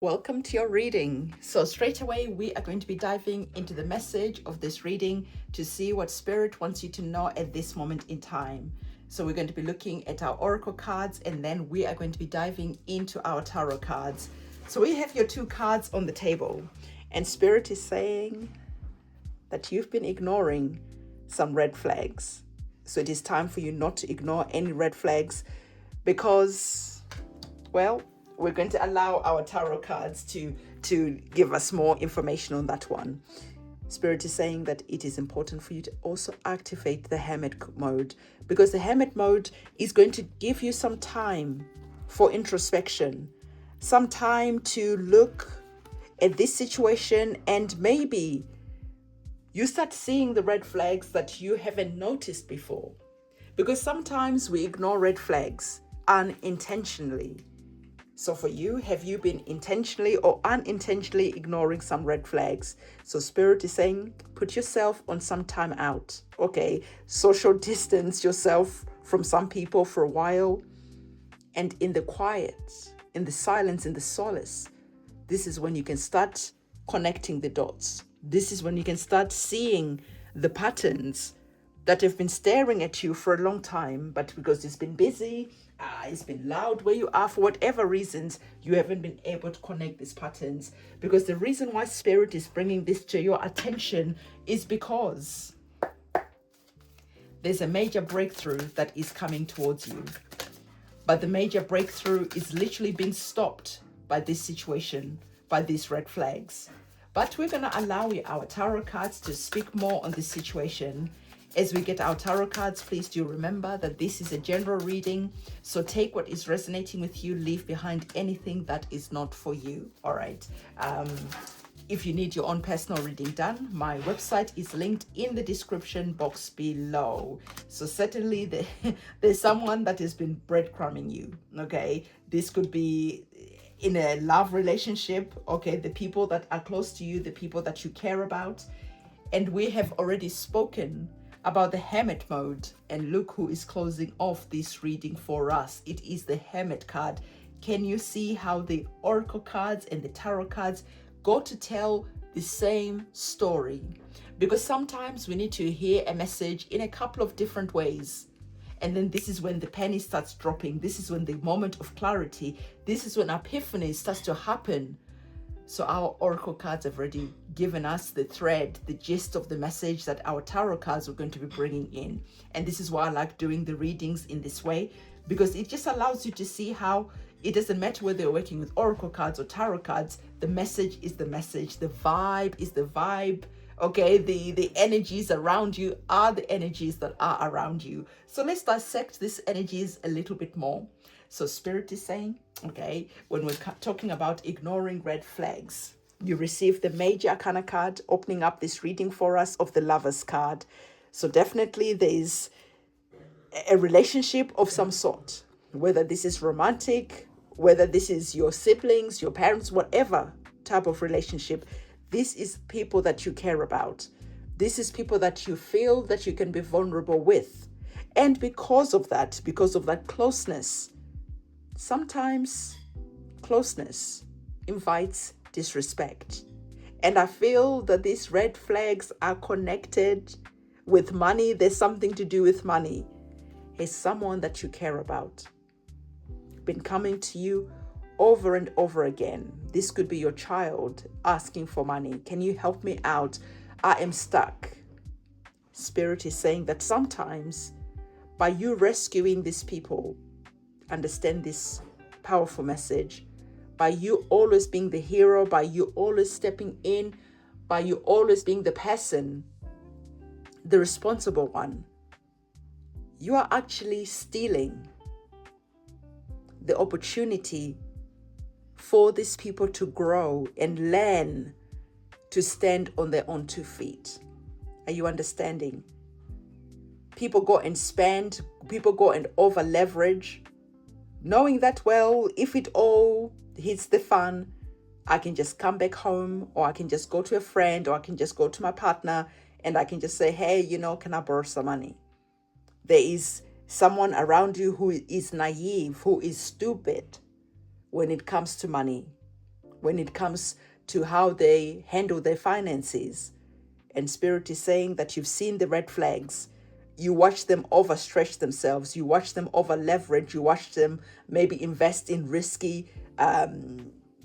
Welcome to your reading. So, straight away, we are going to be diving into the message of this reading to see what Spirit wants you to know at this moment in time. So, we're going to be looking at our oracle cards and then we are going to be diving into our tarot cards. So, we have your two cards on the table, and Spirit is saying that you've been ignoring some red flags. So, it is time for you not to ignore any red flags because, well, we're going to allow our tarot cards to give us more information on that one. Spirit is saying that it is important for you to also activate the Hermit mode, because the Hermit mode is going to give you some time for introspection, some time to look at this situation, and maybe you start seeing the red flags that you haven't noticed before. Because sometimes we ignore red flags unintentionally. So for you, have you been intentionally or unintentionally ignoring some red flags? So Spirit is saying, put yourself on some time out. Okay, social distance yourself from some people for a while. And in the quiet, in the silence, in the solace, this is when you can start connecting the dots. This is when you can start seeing the patterns that have been staring at you for a long time, but because it's been busy, it's been loud where you are, for whatever reasons, you haven't been able to connect these patterns. Because the reason why Spirit is bringing this to your attention is because there's a major breakthrough that is coming towards you. But the major breakthrough is literally being stopped by this situation, by these red flags. But we're going to allow our tarot cards to speak more on this situation. As we get our tarot cards, please do remember that this is a general reading. So take what is resonating with you, leave behind anything that is not for you. All right. If you need your own personal reading done, my website is linked in the description box below. So certainly there's someone that has been breadcrumbing you. Okay. This could be in a love relationship. Okay. The people that are close to you, the people that you care about. And we have already spoken about the Hermit mode, and look who is closing off this reading for us. It is the Hermit card. Can you see how the oracle cards and the tarot cards go to tell the same story? Because sometimes we need to hear a message in a couple of different ways. And then this is when the penny starts dropping. This is when the moment of clarity, this is when epiphany starts to happen. So our oracle cards have already given us the thread, the gist of the message that our tarot cards are going to be bringing in. And this is why I like doing the readings in this way, because it just allows you to see how it doesn't matter whether you're working with oracle cards or tarot cards. The message is the message. The vibe is the vibe. Okay, the energies around you are the energies that are around you. So let's dissect these energies a little bit more. So Spirit is saying, okay, when we're talking about ignoring red flags, you receive the Major Arcana card, opening up this reading for us of the Lovers card. So definitely there's a relationship of some sort, whether this is romantic, whether this is your siblings, your parents, whatever type of relationship. This is people that you care about. This is people that you feel that you can be vulnerable with. And because of that closeness, sometimes closeness invites disrespect. And I feel that these red flags are connected with money. There's something to do with money. Is someone that you care about been coming to you over and over again? This could be your child asking for money. Can you help me out? I am stuck. Spirit is saying that sometimes by you rescuing these people, understand this powerful message, by you always being the hero, by you always stepping in, by you always being the person, the responsible one, you are actually stealing the opportunity for these people to grow and learn to stand on their own 2 feet. Are you understanding? People go and spend, people go and over leverage, knowing that, well, if it all hits the fan, I can just come back home, or I can just go to a friend, or I can just go to my partner and I can just say, hey, can I borrow some money? There is someone around you who is naive, who is stupid when it comes to money. when it comes to how they handle their finances. And Spirit is saying that you've seen the red flags. You watch them overstretch themselves. You watch them over leverage. You watch them maybe invest in risky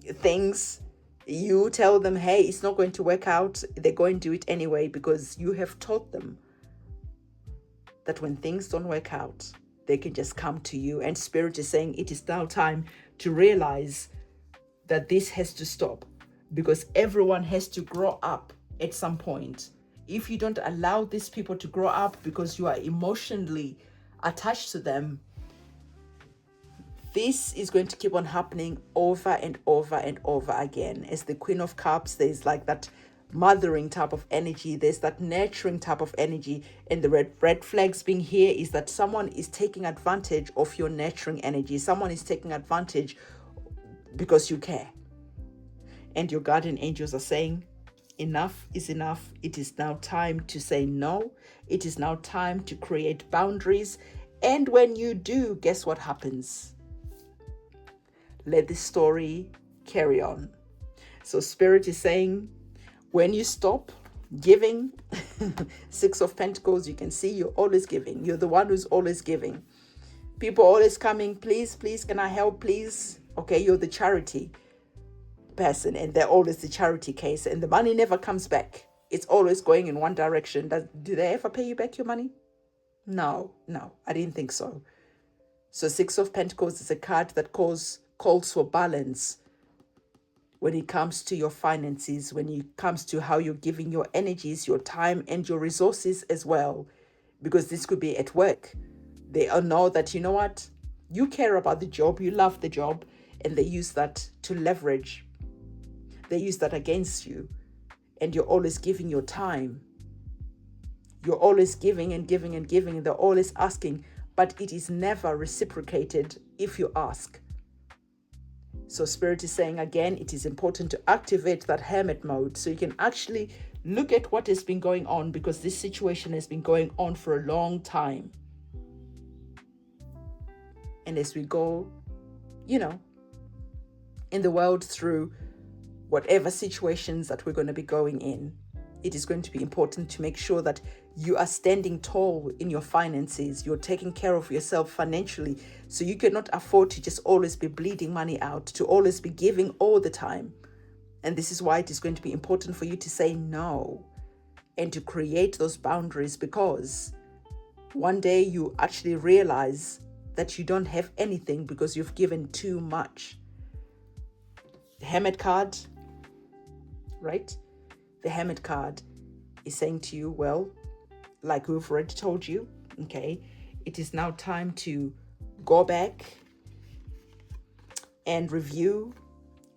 things. You tell them, hey, it's not going to work out. They're going to do it anyway because you have taught them that when things don't work out, they can just come to you. And Spirit is saying it is now time to realize that this has to stop, because everyone has to grow up at some point. If you don't allow these people to grow up because you are emotionally attached to them, this is going to keep on happening over and over and over again. As the Queen of Cups, there's like that mothering type of energy, there's that nurturing type of energy, and the red flags being here is that someone is taking advantage of your nurturing energy. Someone is taking advantage because you care. And your guardian angels are saying, enough is enough. It is now time to say no. It is now time to create boundaries. And when you do, guess what happens? Let this story carry on. So Spirit is saying, when you stop giving, Six of Pentacles, you can see you're always giving. You're the one who's always giving. People always coming, please, can I help, please? Okay, you're the charity person, and they're always the charity case, and the money never comes back. It's always going in one direction. Do they ever pay you back your money? No, I didn't think so. So Six of Pentacles is a card that calls for balance when it comes to your finances, when it comes to how you're giving your energies, your time, and your resources as well. Because this could be at work. They all know that, you know what, you care about the job, you love the job, and they use that to leverage. They use that against you, and you're always giving your time. You're always giving and giving and giving, and they're always asking, but it is never reciprocated if you ask. So Spirit is saying again, it is important to activate that hermit mode so you can actually look at what has been going on, because this situation has been going on for a long time. And as we go, in the world through whatever situations that we're going to be going in, it is going to be important to make sure that you are standing tall in your finances. You're taking care of yourself financially, so you cannot afford to just always be bleeding money out, to always be giving all the time. And this is why it is going to be important for you to say no and to create those boundaries, because one day you actually realize that you don't have anything because you've given too much. The Hermit card, right? The Hermit card is saying to you, well, like we've already told you, okay, it is now time to go back and review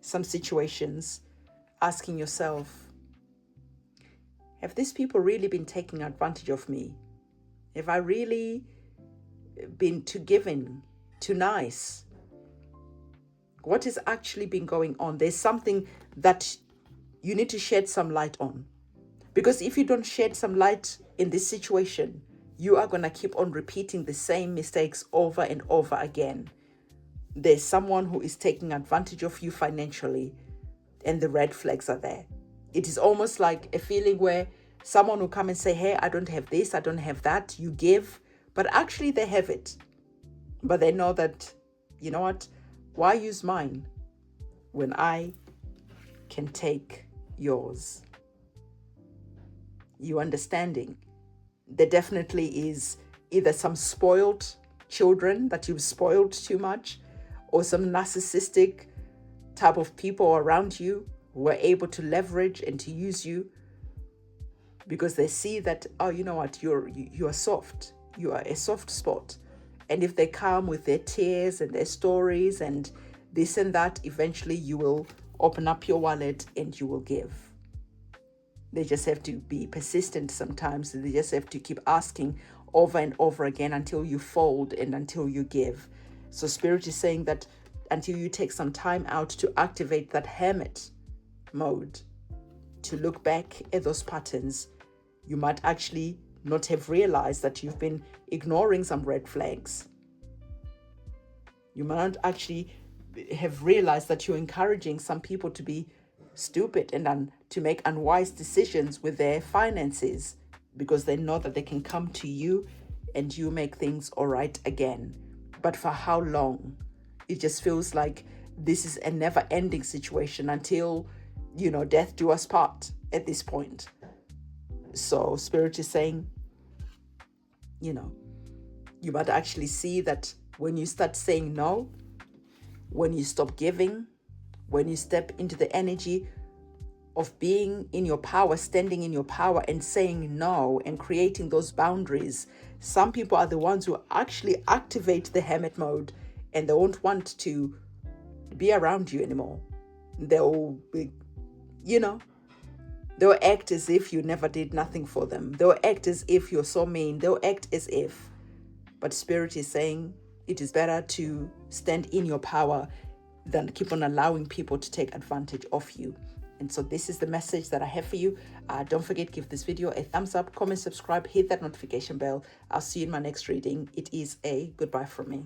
some situations, asking yourself, have these people really been taking advantage of me? Have I really been too giving, too nice? What has actually been going on? There's something that you need to shed some light on. Because if you don't shed some light in this situation, you are going to keep on repeating the same mistakes over and over again. There's someone who is taking advantage of you financially, and the red flags are there. It is almost like a feeling where someone will come and say, hey, I don't have this, I don't have that. You give, but actually they have it. But they know that, you know what? Why use mine when I can take yours? You understanding? There definitely is either some spoiled children that you've spoiled too much, or some narcissistic type of people around you who are able to leverage and to use you because they see that, oh, you know what, you are soft. You are a soft spot. And if they come with their tears and their stories and this and that, eventually you will open up your wallet and you will give. They just have to be persistent sometimes. They just have to keep asking over and over again until you fold and until you give. So Spirit is saying that until you take some time out to activate that hermit mode, to look back at those patterns, you might actually not have realized that you've been ignoring some red flags. You might not actually have realized that you're encouraging some people to be stupid and to make unwise decisions with their finances, because they know that they can come to you and you make things all right again. But for how long? It just feels like this is a never-ending situation until, death do us part at this point. So Spirit is saying, you might actually see that when you start saying no, when you stop giving, when you step into the energy of being in your power, standing in your power and saying no and creating those boundaries, some people are the ones who actually activate the hermit mode and they won't want to be around you anymore. They'll be, they'll act as if you never did nothing for them. They'll act as if you're so mean. They'll act as if. But Spirit is saying it is better to stand in your power than keep on allowing people to take advantage of you. And so this is the message that I have for you. Don't forget, give this video a thumbs up, comment, subscribe, hit that notification bell. I'll see you in my next reading. It is a goodbye from me.